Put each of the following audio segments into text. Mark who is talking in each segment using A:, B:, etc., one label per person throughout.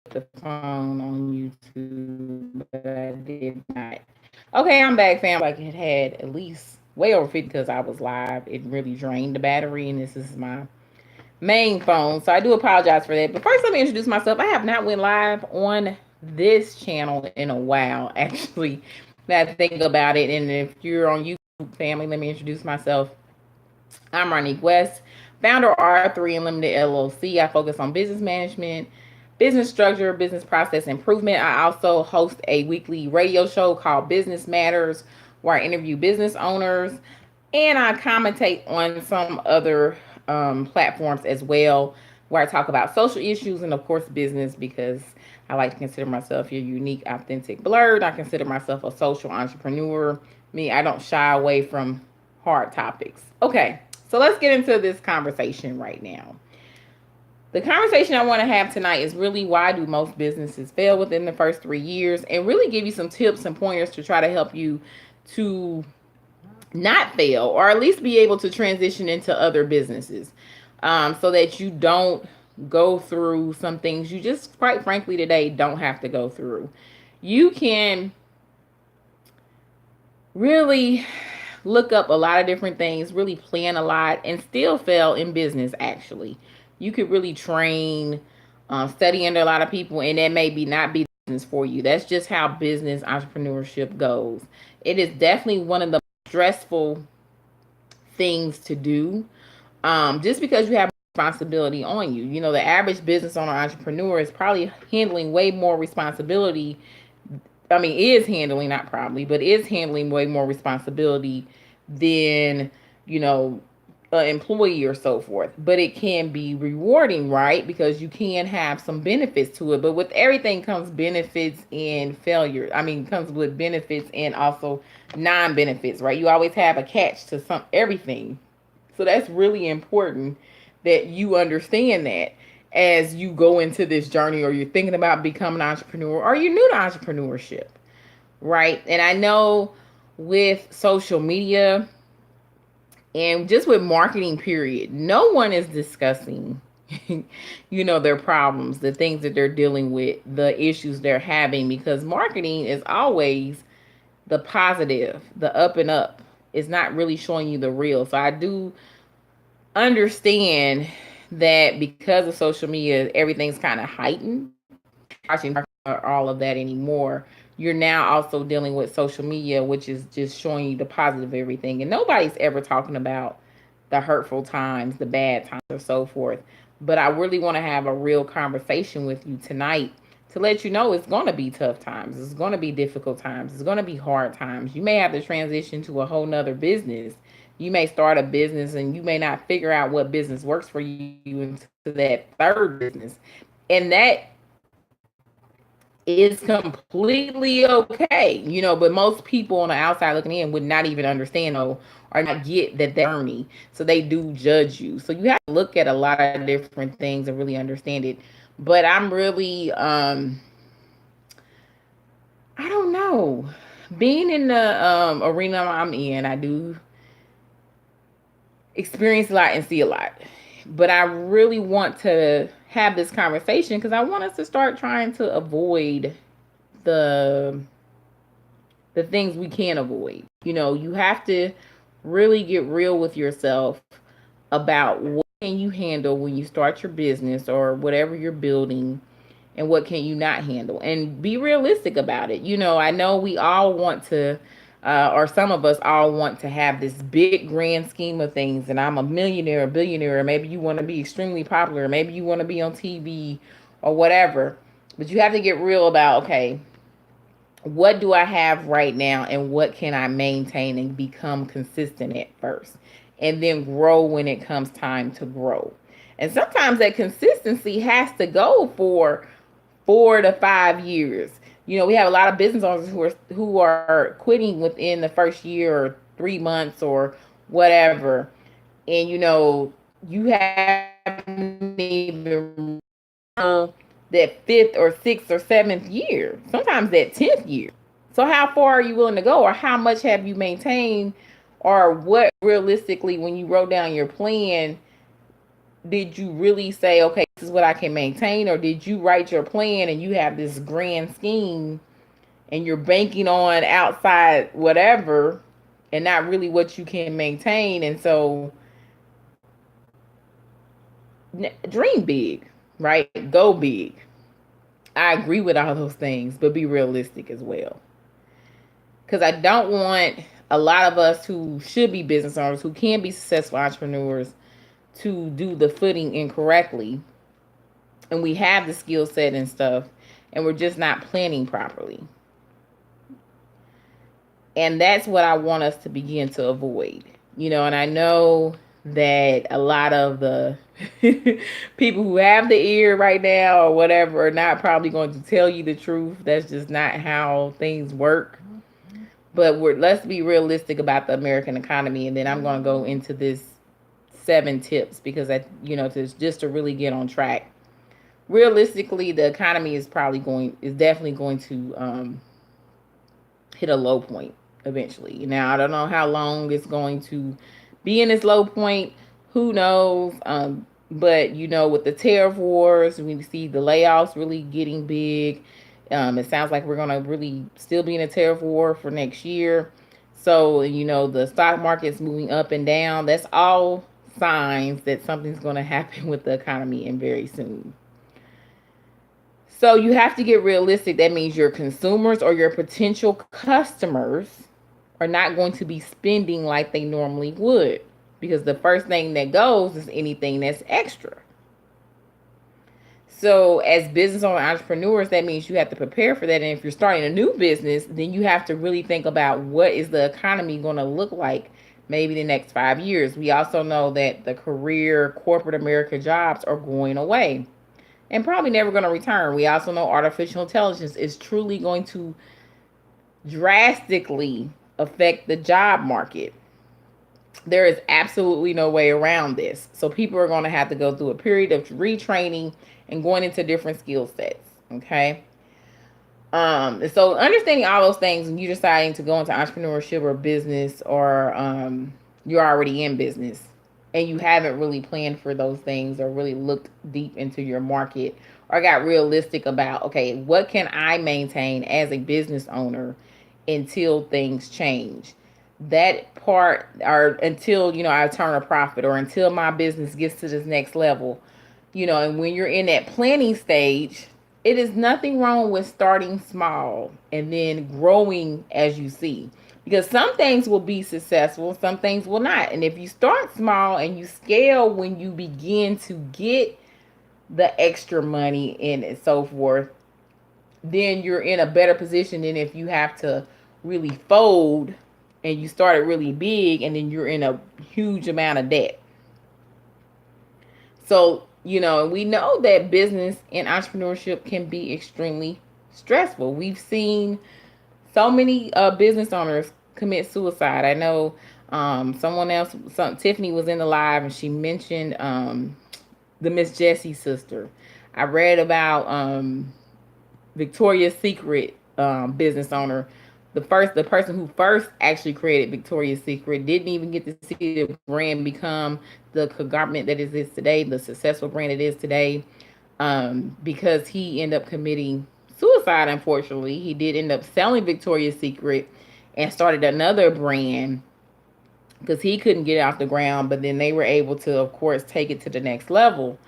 A: the phone on YouTube, but I did not. Okay, I'm back, fam. Like it had at least way over 50 because I was live. It really drained the battery, and this is my main phone. So I do apologize for that. But first, let me introduce myself. I have not went live on this channel in a while, actually. Now I think about it, and if you're on YouTube, family, let me introduce myself. I'm Ronique West, founder of R3 Unlimited LLC. I focus on business management, business structure, business process improvement. I also host a weekly radio show called Business Matters, where I interview business owners, and I commentate on some other platforms as well, where I talk about social issues and, of course, business, because I like to consider myself a unique, authentic blerd. I consider myself a social entrepreneur. Me, I don't shy away from hard topics. Okay, so let's get into this conversation right now. The conversation I want to have tonight is really, why do most businesses fail within the first 3 years, and really give you some tips and pointers to try to help you to not fail, or at least be able to transition into other businesses, so that you don't go through some things you just, quite frankly, today don't have to go through. You can really look up a lot of different things, really plan a lot, and still fail in business, actually. You could really train, study under a lot of people, and that may be not be business for you. That's just how business entrepreneurship goes. It is definitely one of the stressful things to do, just because you have responsibility on you. You know, the average business owner entrepreneur is probably handling way more responsibility. I mean, is handling, not probably, but is handling way more responsibility than, you know, an employee or so forth. But it can be rewarding, right? Because you can have some benefits to it. But with everything comes benefits and failure. I mean, comes with benefits and also non-benefits, right? You always have a catch to some everything. So that's really important that you understand that as you go into this journey, or you're thinking about becoming an entrepreneur, or you're new to entrepreneurship, right? And I know with social media and just with marketing, period, no one is discussing you know, their problems, the things that they're dealing with, the issues they're having, because marketing is always the positive, the up and up. It's not really showing you the real. So I do understand that because of social media, everything's kind of heightened. Watching all of that anymore. You're now also dealing with social media, which is just showing you the positive everything. And nobody's ever talking about the hurtful times, the bad times, or so forth. But I really want to have a real conversation with you tonight to let you know it's going to be tough times. It's going to be difficult times. It's going to be hard times. You may have to transition to a whole nother business. You may start a business and you may not figure out what business works for you into that third business. And that is completely okay, you know, but most people on the outside looking in would not even understand, or not get that journey. So they do judge you. So you have to look at a lot of different things and really understand it. But I'm really, I don't know. Being in the arena I'm in, I do experience a lot and see a lot. But I really want to have this conversation because I want us to start trying to avoid the the things we can't avoid. You know, you have to really get real with yourself about what can you handle when you start your business or whatever you're building, and what can you not handle, and be realistic about it. You know, I know we all want to, or some of us all want to have this big grand scheme of things, and I'm a millionaire, a billionaire, or maybe you want to be extremely popular, maybe you want to be on TV or whatever. But you have to get real about, okay, what do I have right now, and what can I maintain and become consistent at first, and then grow when it comes time to grow. And sometimes that consistency has to go for 4 to 5 years. You know, we have a lot of business owners who are quitting within the first year or 3 months or whatever. And you know, you haven't even that fifth or sixth or seventh year, sometimes that 10th year. So, how far are you willing to go, or how much have you maintained, or what realistically, when you wrote down your plan, did you really say, okay, is what I can maintain? Or did you write your plan and you have this grand scheme and you're banking on outside whatever and not really what you can maintain? And so dream big, right? Go big. I agree with all those things, but be realistic as well. Because I don't want a lot of us who should be business owners, who can be successful entrepreneurs, to do the footing incorrectly. And we have the skill set and stuff, and we're just not planning properly. And that's what I want us to begin to avoid. And I know that a lot of the people who have the ear right now or whatever are not probably going to tell you the truth. That's just not how things work. But let's be realistic about the American economy, and then I'm going to go into this 7 tips because just to really get on track. Realistically, the economy is definitely going to hit a low point eventually. Now, I don't know how long it's going to be in this low point. Who knows? But with the tariff wars, we see the layoffs really getting big. It sounds like we're going to really still be in a tariff war for next year. So, the stock market's moving up and down. That's all signs that something's going to happen with the economy and very soon. So you have to get realistic. That means your consumers or your potential customers are not going to be spending like they normally would, because the first thing that goes is anything that's extra. So as business owner entrepreneurs, that means you have to prepare for that. And if you're starting a new business, then you have to really think about what is the economy going to look like maybe the next 5 years. We also know that the career corporate America jobs are going away and probably never going to return. We also know artificial intelligence is truly going to drastically affect the job market. There is absolutely no way around this. So people are going to have to go through a period of retraining and going into different skill sets. Okay. So understanding all those things when you're deciding to go into entrepreneurship or business, or you're already in business and you haven't really planned for those things or really looked deep into your market or got realistic about, okay, what can I maintain as a business owner until things change? That part, or until, I turn a profit, or until my business gets to this next level. And when you're in that planning stage, it is nothing wrong with starting small and then growing as you see. Because some things will be successful, some things will not. And if you start small and you scale when you begin to get the extra money in and so forth, then you're in a better position than if you have to really fold and you started really big and then you're in a huge amount of debt. So, we know that business and entrepreneurship can be extremely stressful. We've seen so many business owners commit suicide. I know someone else, Tiffany was in the live and she mentioned the Miss Jessie sister. I read about Victoria's Secret business owner. The person who first actually created Victoria's Secret didn't even get to see the brand become the conglomerate that it is today, the successful brand it is today, because he ended up committing suicide. Unfortunately, he did end up selling Victoria's Secret and started another brand because he couldn't get it off the ground. But then they were able to, of course, take it to the next level.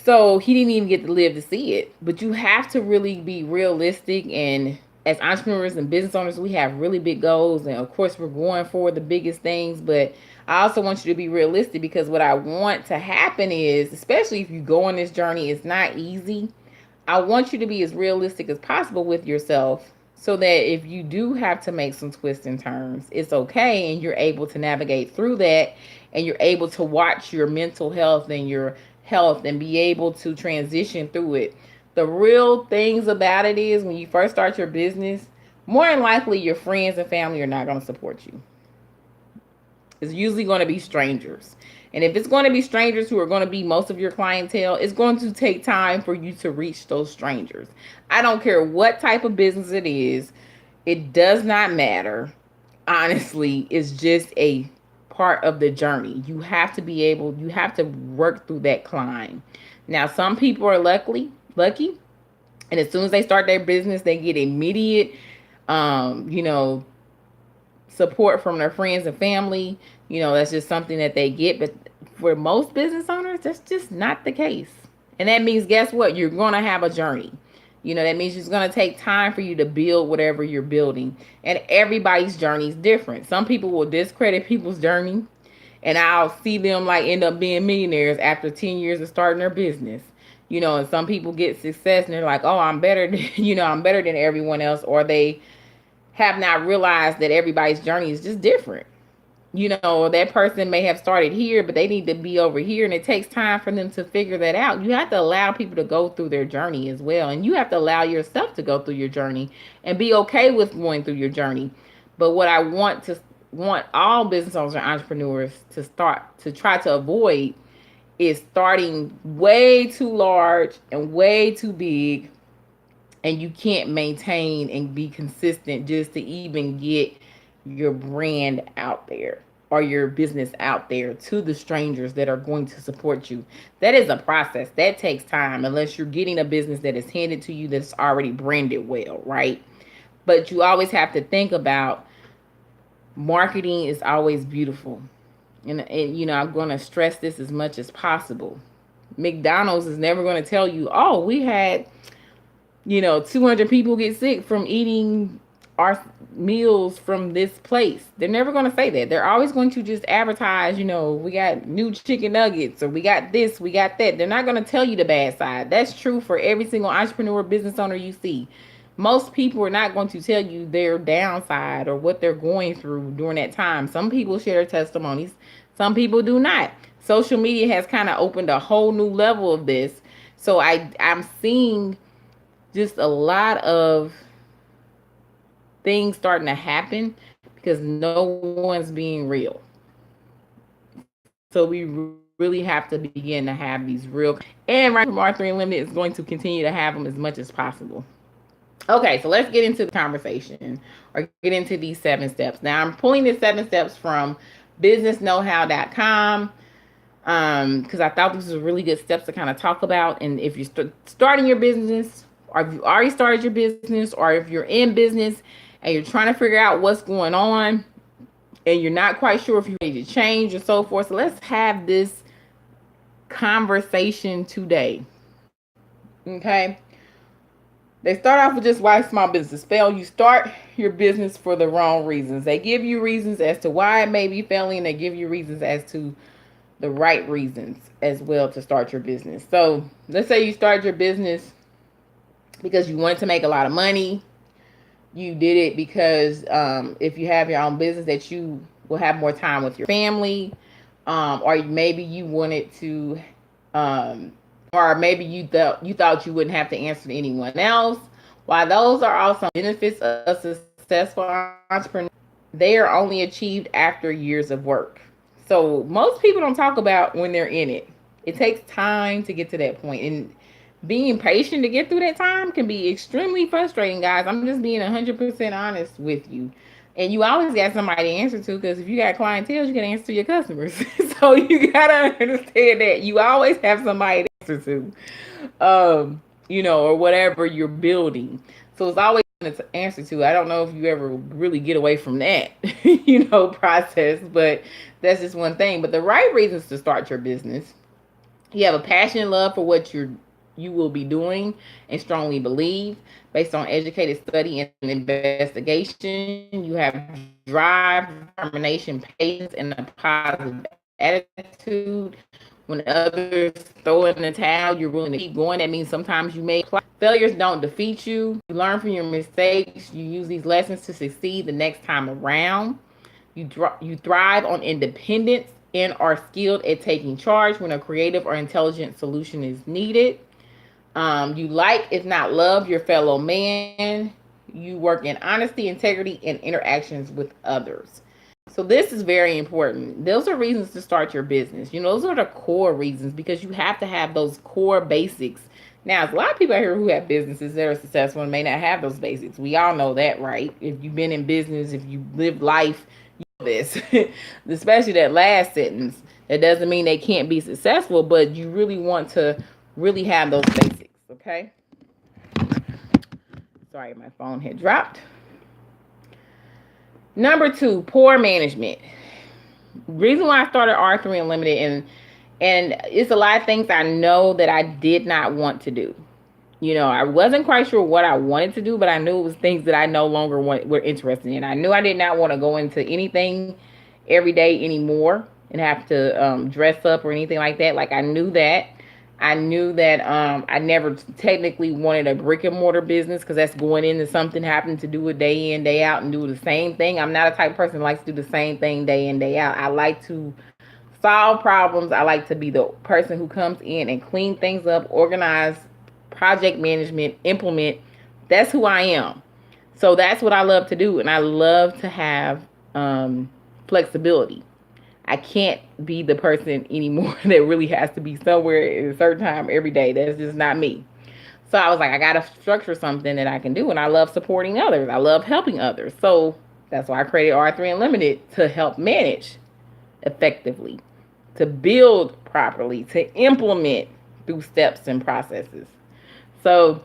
A: So he didn't even get to live to see it. But you have to really be realistic, and as entrepreneurs and business owners, we have really big goals, and of course we're going for the biggest things, but I also want you to be realistic, because what I want to happen is, especially if you go on this journey, it's not easy. I want you to be as realistic as possible with yourself, so that if you do have to make some twists and turns, it's okay, and you're able to navigate through that, and you're able to watch your mental health and your health and be able to transition through it. The real things about it is, when you first start your business, more than likely your friends and family are not going to support you. It's usually going to be strangers. And if it's going to be strangers who are going to be most of your clientele, it's going to take time for you to reach those strangers. I don't care what type of business it is. It does not matter. Honestly, it's just a part of the journey. You have to work through that climb. Now, some people are lucky, and as soon as they start their business, they get immediate, you know, support from their friends and family. You know, that's just something that they get. But for most business owners, that's just not the case. And that means, guess what? You're going to have a journey. You know, that means it's going to take time for you to build whatever you're building. And everybody's journey is different. Some people will discredit people's journey, and I'll see them like end up being millionaires after 10 years of starting their business. You know, and some people get success and they're like, oh, I'm better than, I'm better than everyone else. Or they have not realized that everybody's journey is just different. You know, that person may have started here, but they need to be over here, and it takes time for them to figure that out. You have to allow people to go through their journey as well, and you have to allow yourself to go through your journey and be okay with going through your journey. But what I want all business owners and entrepreneurs to try to avoid is starting way too large and way too big, and you can't maintain and be consistent just to even get your brand out there or your business out there to the strangers that are going to support you. That is a process. That takes time unless you're getting a business that is handed to you that's already branded well, right? But you always have to think about marketing is always beautiful. And you know, I'm going to stress this as much as possible. McDonald's is never going to tell you, oh, we had 200 people get sick from eating our meals from this place. They're never going to say that. They're always going to just advertise, we got new chicken nuggets, or we got this, we got that. They're not going to tell you the bad side. That's true for every single entrepreneur, business owner you see. Most people are not going to tell you their downside or what they're going through during that time. Some people share testimonies. Some people do not. Social media has kind of opened a whole new level of this. So I'm seeing just a lot of things starting to happen because no one's being real. So we really have to begin to have these real, and right from R3 Unlimited is going to continue to have them as much as possible. Okay, so let's get into the conversation or get into these 7 steps. Now, I'm pulling the 7 steps from businessknowhow.com because I thought this was really good steps to kind of talk about. And if you're starting your business, or if you already started your business, or if you're in business and you're trying to figure out what's going on and you're not quite sure if you need to change or so forth. So let's have this conversation today. Okay. They start off with just why small business fail. You start your business for the wrong reasons. They give you reasons as to why it may be failing, and they give you reasons as to the right reasons as well to start your business. So let's say you start your business because you wanted to make a lot of money. You did it because if you have your own business, that you will have more time with your family, or maybe you wanted to or maybe you thought you wouldn't have to answer to anyone else. While those are also benefits of successful entrepreneurs, they are only achieved after years of work. So most people don't talk about when they're in it. It takes time to get to that point, and being patient to get through that time can be extremely frustrating, guys. I'm just being 100% honest with you. And you always got somebody to answer to, because if you got clientele, you can answer to your customers. So you gotta understand that you always have somebody to answer to, or whatever you're building. So it's always to answer to. I don't know if you ever really get away from that, process, but that's just one thing. But the right reasons to start your business: you have a passion and love for what you will be doing and strongly believe based on educated study and investigation. You have drive, determination, patience, and a positive attitude. When others throw in the towel, you're willing to keep going. That means sometimes you make failures don't defeat you. You learn from your mistakes. You use these lessons to succeed the next time around. You thrive on independence and are skilled at taking charge when a creative or intelligent solution is needed. You like, if not love, your fellow man. You work in honesty, integrity, and interactions with others. So this is very important. Those are reasons to start your business. Those are the core reasons, because you have to have those core basics. Now, there's a lot of people out here who have businesses that are successful and may not have those basics. We all know that, right? If you've been in business, if you live life, this, especially that last sentence. That doesn't mean they can't be successful, but you really want to really have those basics, okay? Sorry, my phone had dropped. Number two, poor management. Reason why I started R3 Unlimited, and it's a lot of things I know that I did not want to do. You know, I wasn't quite sure what I wanted to do, but I knew it was things that I no longer were interested in. I knew I did not want to go into anything every day anymore and have to dress up or anything like that. Like, I knew that. I knew that I never technically wanted a brick and mortar business, because that's going into something, having to do it day in, day out, and do the same thing. I'm not a type of person who likes to do the same thing day in, day out. I like to solve problems. I like to be the person who comes in and clean things up, organize, project management, implement. That's who I am. So that's what I love to do. And I love to have flexibility. I can't be the person anymore that really has to be somewhere at a certain time every day. That's just not me. So I was like, I got to structure something that I can do. And I love supporting others. I love helping others. So that's why I created R3 Unlimited, to help manage effectively, to build properly, to implement through steps and processes. So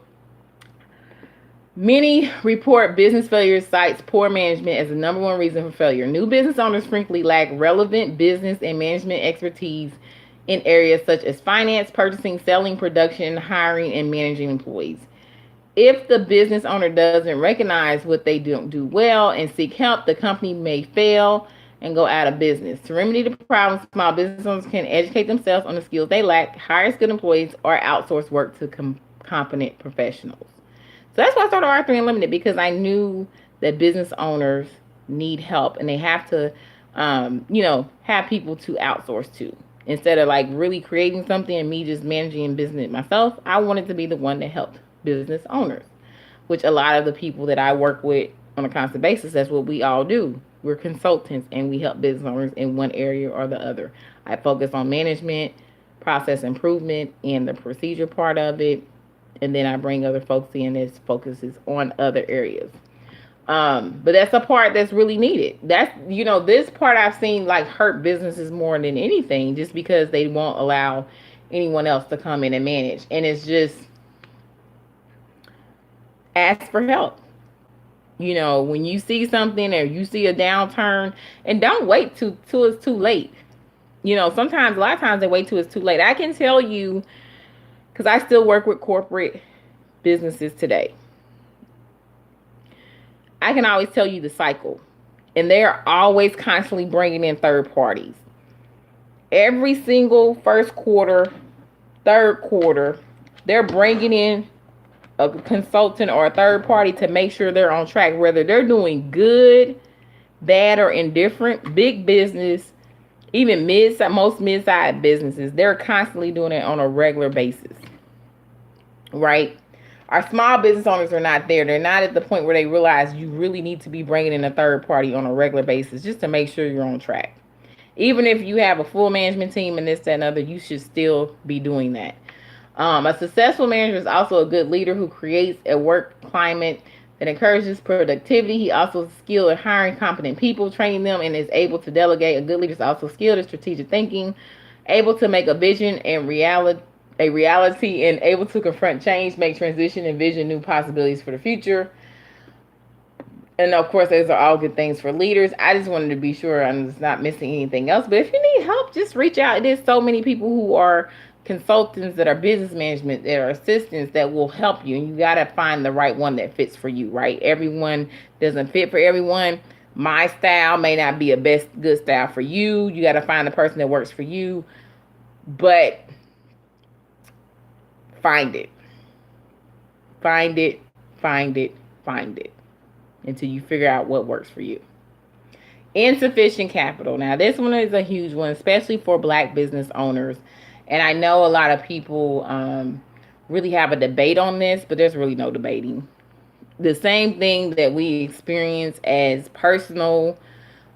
A: many report business failure cites poor management as the number one reason for failure. New business owners frequently lack relevant business and management expertise in areas such as finance, purchasing, selling, production, hiring, and managing employees. If the business owner doesn't recognize what they don't do well and seek help, the company may fail and go out of business. To remedy the problem, small business owners can educate themselves on the skills they lack, hire skilled employees, or outsource work to competent professionals. So that's why I started R3 Unlimited, because I knew that business owners need help and they have to, have people to outsource to. Instead of like really creating something and me just managing business myself, I wanted to be the one that helped business owners, which a lot of the people that I work with on a constant basis, that's what we all do. We're consultants and we help business owners in one area or the other. I focus on management, process improvement, and the procedure part of it. And then I bring other folks in that focuses on other areas. But that's a part that's really needed. That's, this part I've seen like hurt businesses more than anything, just because they won't allow anyone else to come in and manage. And it's just, ask for help. When you see something or you see a downturn, and don't wait till it's too late. Sometimes, a lot of times they wait till it's too late. I can tell you, because I still work with corporate businesses today, I can always tell you the cycle. And they're always constantly bringing in third parties. Every single first quarter, third quarter, they're bringing in a consultant or a third party to make sure they're on track, whether they're doing good, bad, or indifferent. Big business, even most mid-sized businesses, they're constantly doing it on a regular basis, right? Our small business owners are not there. They're not at the point where they realize you really need to be bringing in a third party on a regular basis just to make sure you're on track. Even if you have a full management team and this, that, and other, you should still be doing that. A successful manager is also a good leader who creates a work climate that encourages productivity. He also is skilled at hiring competent people, training them, and is able to delegate. A good leader is also skilled at strategic thinking, able to make a vision and reality, and able to confront change, make transition, and envision new possibilities for the future. And of course, those are all good things for leaders. I just wanted to be sure I'm just not missing anything else. But if you need help, just reach out. There's so many people who are consultants, that are business management, that are assistants, that will help you. And you got to find the right one that fits for you, right? Everyone doesn't fit for everyone. My style may not be a good style for you. You got to find the person that works for you. But find it. Find it, find it, find it, until you figure out what works for you. Insufficient capital. Now, this one is a huge one, especially for Black business owners. And I know a lot of people really have a debate on this, but there's really no debating. The same thing that we experience as personal,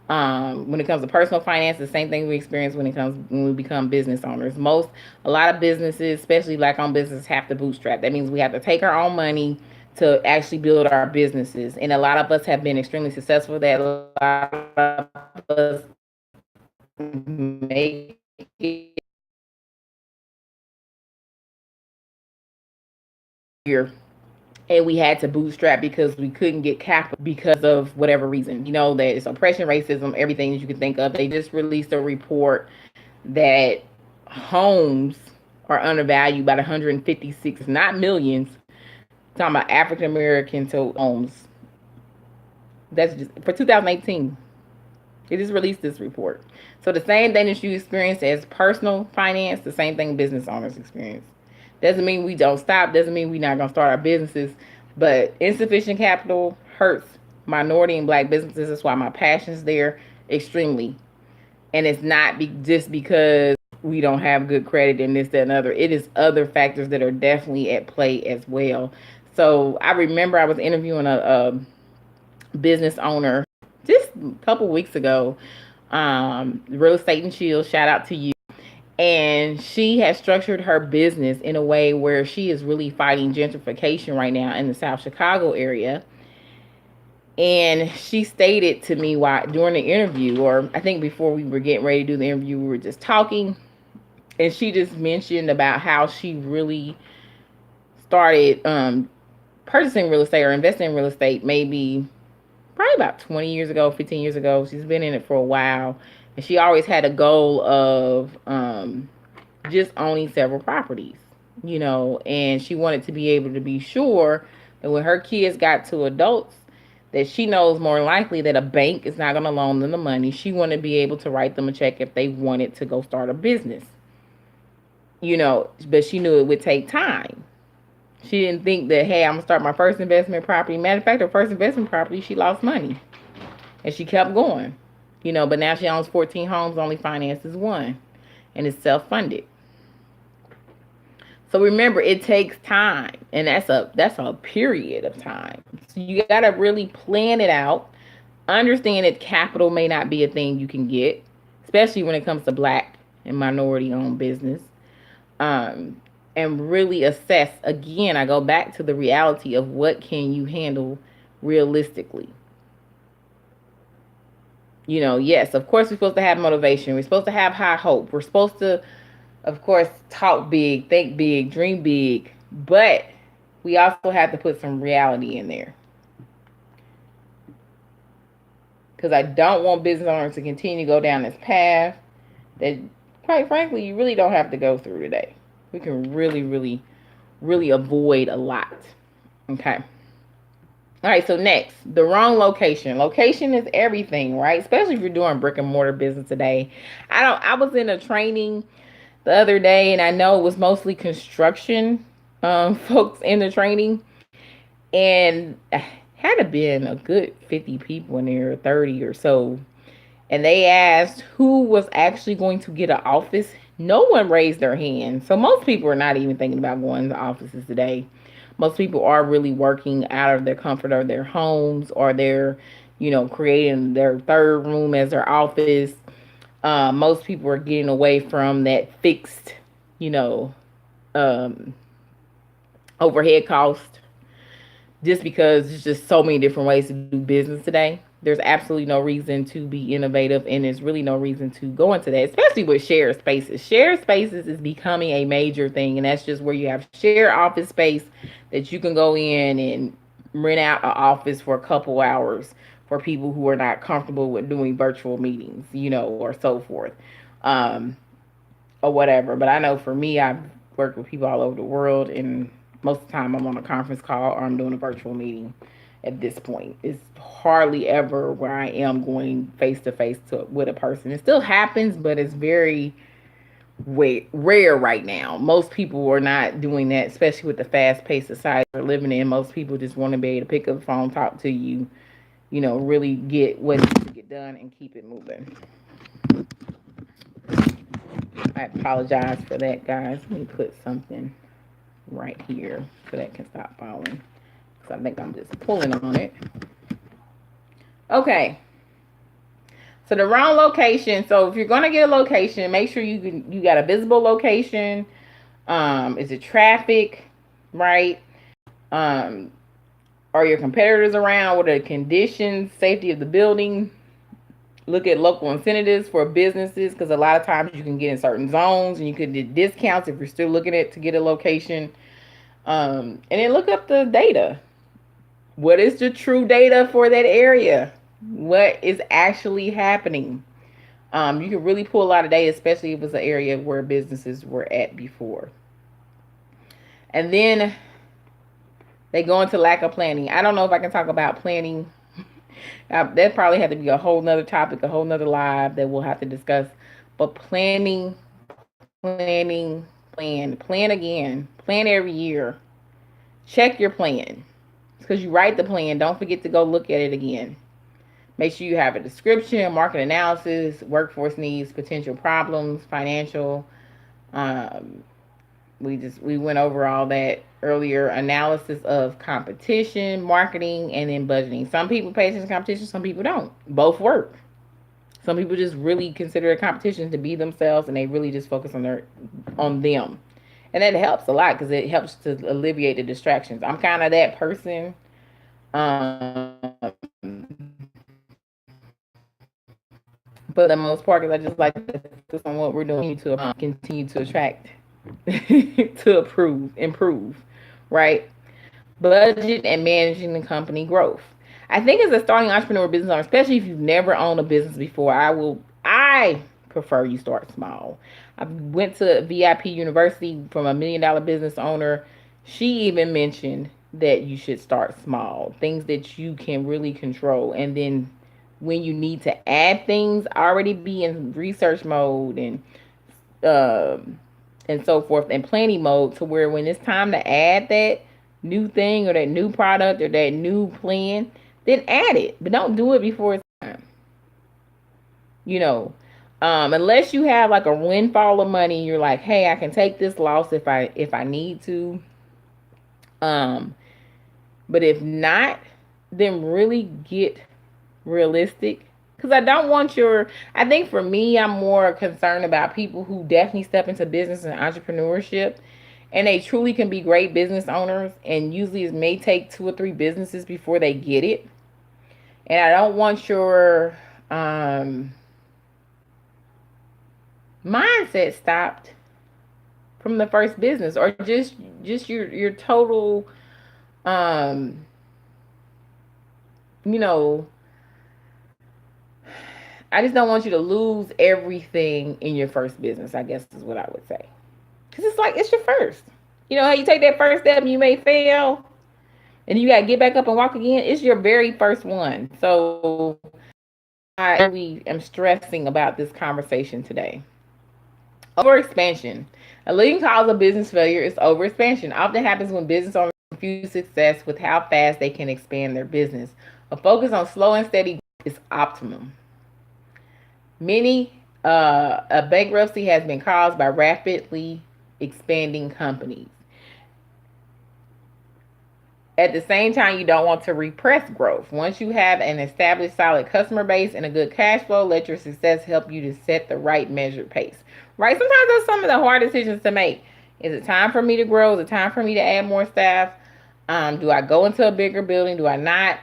A: when it comes to personal finance, the same thing we experience when we become business owners. A lot of businesses, especially Black-owned businesses, have to bootstrap. That means we have to take our own money to actually build our businesses. And a lot of us have been extremely successful with that. A lot of us make it here, and we had to bootstrap because we couldn't get capital because of whatever reason. You know, that it's oppression, racism, everything that you can think of. They just released a report that homes are undervalued by 156, not millions. I'm talking about African American homes. That's just for 2018. They just released this report. So the same thing that you experience as personal finance, the same thing business owners experience. Doesn't mean we don't stop. Doesn't mean we're not gonna start our businesses. But insufficient capital hurts minority and black businesses. That's why my passion's there extremely. And it's not just because we don't have good credit and this, that, and other. It is other factors that are definitely at play as well. So I remember I was interviewing a business owner just a couple weeks ago. Real Estate and Chill, shout out to you. And she has structured her business in a way where she is really fighting gentrification right now in the South Chicago area. And she stated to me during the interview, or I think before we were getting ready to do the interview, we were just talking, and she just mentioned about how she really started purchasing real estate or investing in real estate maybe probably about 20 years ago, 15 years ago. She's been in it for a while, and she always had a goal of just owning several properties, you know, and she wanted to be able to be sure that when her kids got to adults, that she knows more likely that a bank is not going to loan them the money. She wanted to be able to write them a check if they wanted to go start a business, you know, but she knew it would take time. She didn't think that, hey, I'm going to start my first investment property. Matter of fact, her first investment property, she lost money. And she kept going, you know, but now she owns 14 homes, only finances one. And it's self-funded. So remember, it takes time. And that's a period of time. So you got to really plan it out. Understand that capital may not be a thing you can get, especially when it comes to black and minority-owned business. And really assess, again, I go back to the reality of what can you handle realistically. You know, yes, of course we're supposed to have motivation. We're supposed to have high hope. We're supposed to, of course, talk big, think big, dream big. But we also have to put some reality in there. Because I don't want business owners to continue to go down this path that, quite frankly, you really don't have to go through today. We can really, really, really avoid a lot. Okay. All right, so next, the wrong location. Location is everything, right? Especially if you're doing brick and mortar business today. I was in a training the other day, and I know it was mostly construction folks in the training. And had to been a good 50 people in there, 30 or so. And they asked who was actually going to get an office. No one raised their hand. So most people are not even thinking about going to offices today. Most people are really working out of their comfort of their homes, or they're, you know, creating their third room as their office. Most people are getting away from that fixed, you know, overhead cost, just because there's just so many different ways to do business today. There's absolutely no reason to be innovative, and there's really no reason to go into that, especially with shared spaces. Shared spaces is becoming a major thing, and that's just where you have shared office space that you can go in and rent out an office for a couple hours for people who are not comfortable with doing virtual meetings, you know, or so forth, or whatever. But I know for me, I've worked with people all over the world, and most of the time I'm on a conference call or I'm doing a virtual meeting at this point. It's hardly ever where I am going face to face with a person. It still happens, but it's very rare right now. Most people are not doing that, especially with the fast-paced society we're living in. Most people just want to be able to pick up the phone, talk to you, you know, really get what needs to get done and keep it moving. I apologize for that, guys. Let me put something right here so that can stop falling. So I think I'm just pulling on it. Okay. So the wrong location. So if you're gonna get a location, make sure you got a visible location. Is it traffic, right? Are your competitors around? What are the conditions? Safety of the building. Look at local incentives for businesses, because a lot of times you can get in certain zones and you can get discounts if you're still looking at to get a location. And then look up the data. What is the true data for that area? What is actually happening? You can really pull a lot of data, especially if it's an area where businesses were at before. And then they go into lack of planning. I don't know if I can talk about planning. That probably had to be a whole nother topic, a whole nother live that we'll have to discuss. But plan again, plan every year. Check your plan. Because you write the plan, don't forget to go look at it again. Make sure you have a description, market analysis, workforce needs, potential problems, financial. Um, we went over all that earlier. Analysis of competition, marketing, and then budgeting. Some people pay attention to competition, some people don't. Both work. Some people just really consider a competition to be themselves, and they really just focus on them, and that helps a lot because it helps to alleviate the distractions. I'm kind of that person. Um, for the most part, because I just like to focus on what we're doing to continue to attract, to improve, right? Budget and managing the company growth. I think as a starting entrepreneur business owner, especially if you've never owned a business before, I prefer you start small. I went to VIP University from a $1 million business owner. She even mentioned that you should start small, things that you can really control, and then when you need to add things, already be in research mode and so forth, and planning mode, to where when it's time to add that new thing or that new product or that new plan, then add it, but don't do it before it's time. You know, unless you have like a windfall of money, you're like, hey, I can take this loss if I need to. Um, but if not, then really get realistic. Because I think for me, I'm more concerned about people who definitely step into business and entrepreneurship, and they truly can be great business owners, and usually it may take 2 or 3 businesses before they get it. And I don't want your mindset stopped from the first business, or just your total um you know I just don't want you to lose everything in your first business, I guess is what I would say. Because it's like, it's your first. You know how you take that first step and you may fail and you got to get back up and walk again? It's your very first one. So I really am stressing about this conversation today. Overexpansion. A leading cause of business failure is overexpansion. Often happens when business owners confuse success with how fast they can expand their business. A focus on slow and steady is optimum. Many a bankruptcy has been caused by rapidly expanding companies. At the same time, you don't want to repress growth. Once you have an established solid customer base and a good cash flow, let your success help you to set the right measured pace. Right? Sometimes those are some of the hard decisions to make. Is it time for me to grow? Is it time for me to add more staff? Do I go into a bigger building? Do I not?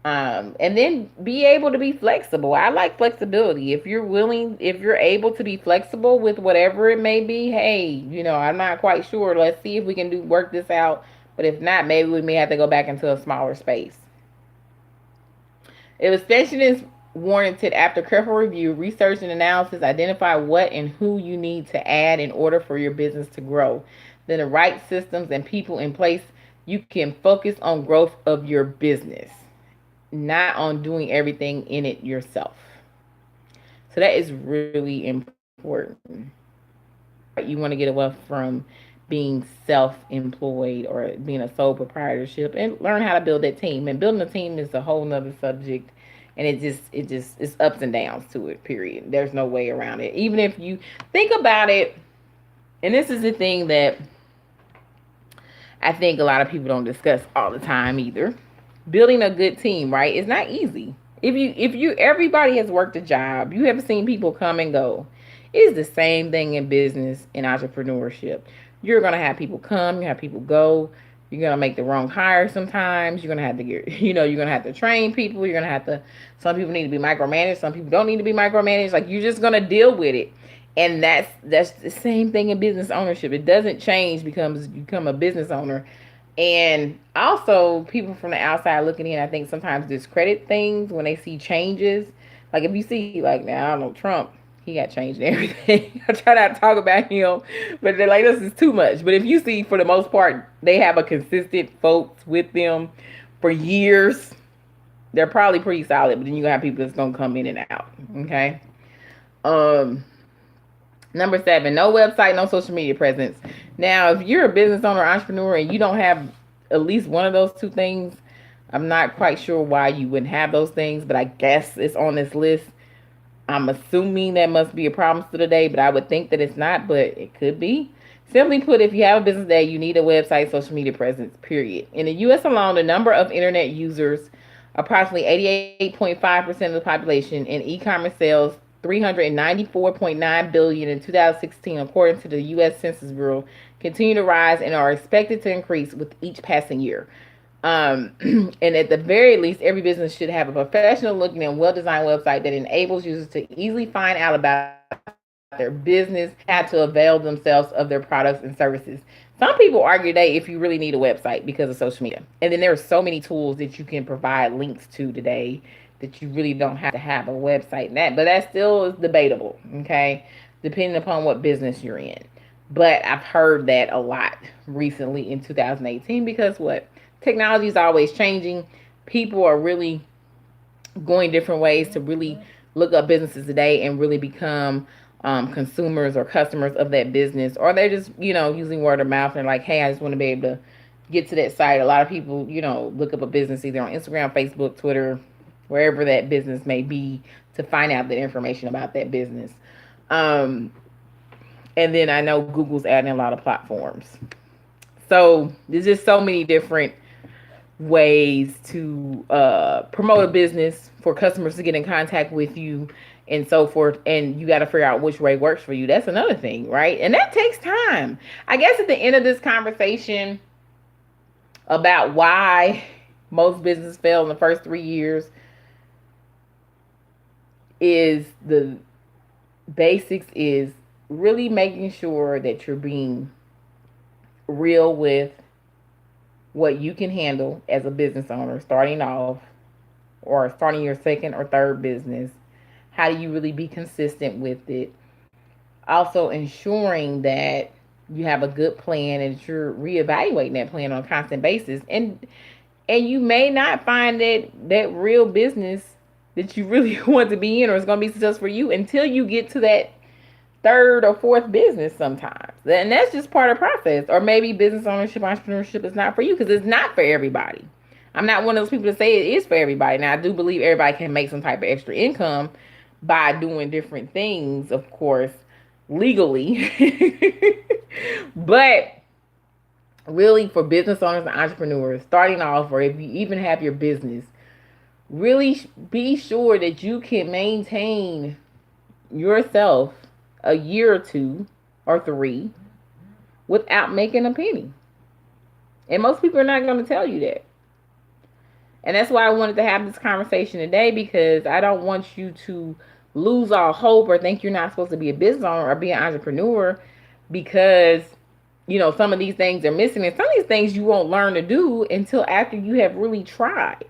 A: And then be able to be flexible. I like flexibility. If you're able to be flexible with whatever it may be, hey, I'm not quite sure. Let's see if we can work this out. But if not, maybe we may have to go back into a smaller space. If expansion is warranted after careful review, research, and analysis, identify what and who you need to add in order for your business to grow. Then the right systems and people in place, you can focus on growth of your business, not on doing everything in it yourself. So that is really important. You want to get away from being self-employed or being a sole proprietorship, and learn how to build that team. And building a team is a whole nother subject, and it's ups and downs to it, period. There's no way around it. Even if you think about it, and this is the thing that I think a lot of people don't discuss all the time either. Building a good team, right? It's not easy. Everybody has worked a job. You have seen people come and go. It's the same thing in business and entrepreneurship. You're gonna have people come, you have people go. You're gonna make the wrong hire sometimes. You're gonna have to get, you're gonna have to train people. You're gonna have to. Some people need to be micromanaged. Some people don't need to be micromanaged. Like, you're just gonna deal with it, and that's the same thing in business ownership. It doesn't change because you become a business owner. And also, people from the outside looking in, I think sometimes discredit things when they see changes. Like, if you see, like, now, I don't know, Trump, he got changed and everything. I try not to talk about him, but they're like, this is too much. But if you see, for the most part, they have a consistent folks with them for years, they're probably pretty solid. But then you have people that's gonna come in and out. Okay. Um, Number 7, no website, no social media presence. Now, if you're a business owner, entrepreneur, and you don't have at least one of those two things, I'm not quite sure why you wouldn't have those things, but I guess it's on this list. I'm assuming that must be a problem still today, but I would think that it's not, but it could be. Simply put, if you have a business today, you need a website, social media presence, period. In the U.S. alone, the number of internet users, approximately 88.5% of the population, and e-commerce sales, 394.9 billion in 2016, according to the U.S. Census Bureau, continue to rise and are expected to increase with each passing year. And at the very least, every business should have a professional looking and well designed website that enables users to easily find out about their business, how to avail themselves of their products and services. Some people argue today if you really need a website because of social media. And then there are so many tools that you can provide links to today that you really don't have to have a website. But that still is debatable, okay? Depending upon what business you're in. But I've heard that a lot recently in 2018 because what? Technology is always changing. People are really going different ways to really look up businesses today and really become consumers or customers of that business, or they're just using word of mouth and like, hey, I just want to be able to get to that site. A lot of people look up a business either on Instagram, Facebook, Twitter, wherever that business may be, to find out the information about that business. um, and then I know Google's adding a lot of platforms, so there's just so many different ways to promote a business for customers to get in contact with you and so forth. And you got to figure out which way works for you. That's another thing, right? And that takes time. I guess at the end of this conversation about why most businesses fail in the first 3 years is the basics is really making sure that you're being real with what you can handle as a business owner starting off or starting your second or third business. How do you really be consistent with it? Also ensuring that you have a good plan and that you're reevaluating that plan on a constant basis. And you may not find that real business that you really want to be in or is going to be successful for you until you get to that third or fourth business sometimes. And that's just part of the process. Or maybe business ownership, entrepreneurship is not for you because it's not for everybody. I'm not one of those people to say it is for everybody. Now, I do believe everybody can make some type of extra income by doing different things, of course, legally. But really, for business owners and entrepreneurs starting off, or if you even have your business, really be sure that you can maintain yourself a year or two or three without making a penny. And most people are not going to tell you that. And that's why I wanted to have this conversation today, because I don't want you to lose all hope or think you're not supposed to be a business owner or be an entrepreneur because some of these things are missing. And some of these things you won't learn to do until after you have really tried.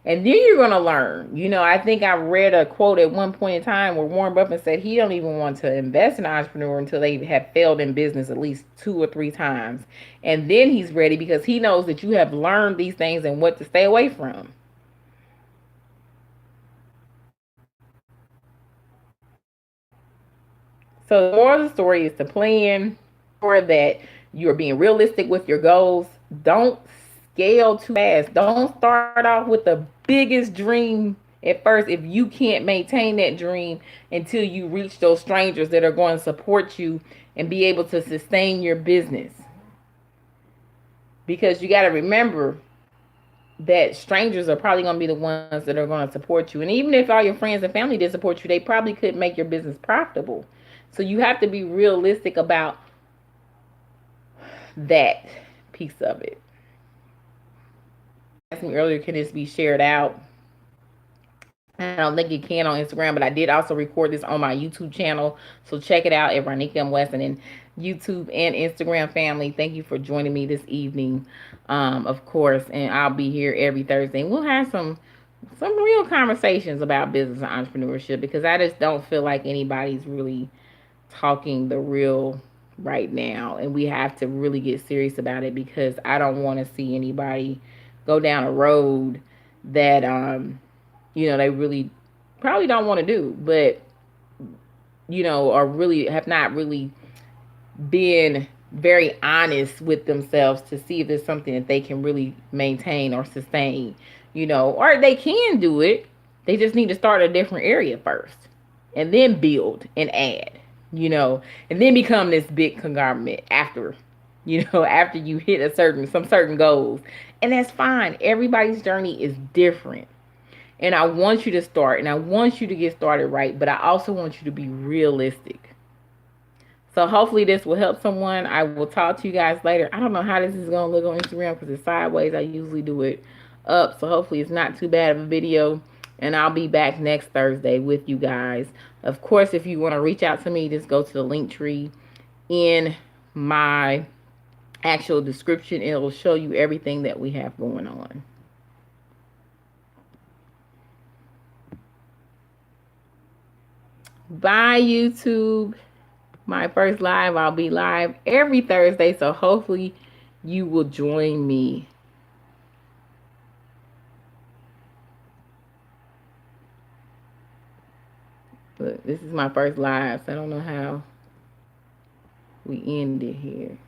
A: And then you're going to learn. I think I read a quote at one point in time where Warren Buffett said he don't even want to invest in an entrepreneur until they have failed in business at least 2 or 3 times. And then he's ready because he knows that you have learned these things and what to stay away from. So the moral of the story is to plan for that you're being realistic with your goals. Don't scale too fast. Don't start off with the biggest dream at first if you can't maintain that dream until you reach those strangers that are going to support you and be able to sustain your business. Because you got to remember that strangers are probably going to be the ones that are going to support you. And even if all your friends and family did support you, they probably couldn't make your business profitable. So you have to be realistic about that piece of it. me earlier, can this be shared out? I don't think it can on Instagram, but I did also record this on my YouTube channel. So check it out at Ronika M. Weston and YouTube and Instagram family. Thank you for joining me this evening, of course. And I'll be here every Thursday. And we'll have some real conversations about business and entrepreneurship, because I just don't feel like anybody's really talking the real right now, and we have to really get serious about it, because I don't want to see anybody go down a road that they really probably don't want to do, but or really have not really been very honest with themselves to see if there's something that they can really maintain or sustain, or they can do it. They just need to start a different area first and then build and add, and then become this big conglomerate after, after you hit some certain goals. And that's fine. Everybody's journey is different. And I want you to start, and I want you to get started right, but I also want you to be realistic. So hopefully this will help someone. I will talk to you guys later. I don't know how this is going to look on Instagram because it's sideways. I usually do it up. So hopefully it's not too bad of a video. And I'll be back next Thursday with you guys. Of course, if you want to reach out to me, just go to the link tree in my actual description. It'll show you everything that we have going on. Bye, YouTube. My first live, I'll be live every Thursday, so hopefully you will join me. But this is my first live, so I don't know how we end it here.